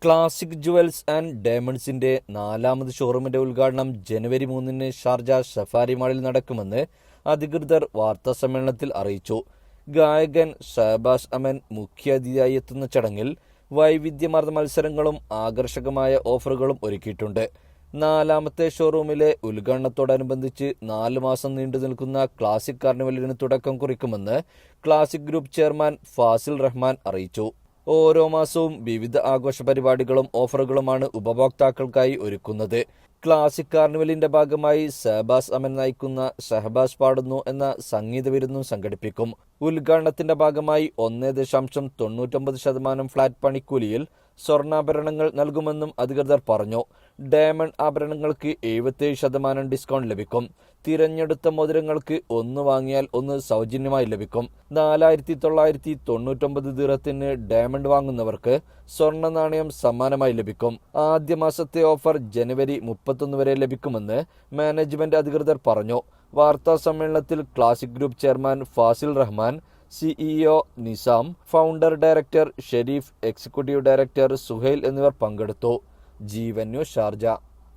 Classic jewels and ഡയമണ്ട്സിന്റെ 4ാമത് ഷോറൂമിന്റെ ഉദ്ഘാടനം ജനുവരി 3-ന് Sharjah safari മാളിൽ നടക്കുമെന്ന് അധികൃതർ വാർത്താസമ്മേളനത്തിൽ അറിയിച്ചു. ഗായകൻ ഷഹബാസ് അമൻ മുഖ്യാതിഥിയായി എത്തുന്ന ചടങ്ങിൽ വൈവിധ്യമാർന്ന മത്സരങ്ങളും ആകർഷകമായ ഓഫറുകളും ഒരുക്കിയിട്ടുണ്ട്. 4ാമത്തെ ഷോറൂമിലെ ഉദ്ഘാടനത്തോടനുബന്ധിച്ച് 4 മാസം നീണ്ടു നിൽക്കുന്ന ക്ലാസിക് കാർണിവലിന് തുടക്കം കുറിക്കുമെന്ന് classic group chairman Fazil Rahman അറിയിച്ചു. ഓരോ മാസവും വിവിധ ആഘോഷ പരിപാടികളും ഓഫറുകളുമാണ് ഉപഭോക്താക്കൾക്കായി ഒരുക്കുന്നത്. ക്ലാസിക് കാർണിവലിന്റെ ഭാഗമായി ഷഹബാസ് അമൻ നയിക്കുന്ന ഷഹബാസ് പാടുന്നു എന്ന സംഗീത വിരുന്നും സംഘടിപ്പിക്കും. ഉദ്ഘാടനത്തിന്റെ ഭാഗമായി 1.99% ഫ്ളാറ്റ് പണിക്കൂലിയിൽ സ്വർണ്ണാഭരണങ്ങൾ നൽകുമെന്നും അധികൃതർ പറഞ്ഞു. ഡയമണ്ട് ആഭരണങ്ങൾക്ക് 77% ഡിസ്കൗണ്ട് ലഭിക്കും. തിരഞ്ഞെടുത്ത മോതിരങ്ങൾക്ക് 1 വാങ്ങിയാൽ 1 സൗജന്യമായി ലഭിക്കും. 4,999 ദിറത്തിന് ഡയമണ്ട് വാങ്ങുന്നവർക്ക് സ്വർണ്ണ നാണയം സമ്മാനമായി ലഭിക്കും. ആദ്യ മാസത്തെ ഓഫർ ജനുവരി 31 വരെ ലഭിക്കുമെന്ന് മാനേജ്മെന്റ് അധികൃതർ പറഞ്ഞു. വാർത്താ സമ്മേളനത്തിൽ classic group chairman Fazil Rahman, CEO Nizam, founder director Sherif, executive director Suhail എന്നിവർ പങ്കെടുത്തു. Jeevan news Sharjah.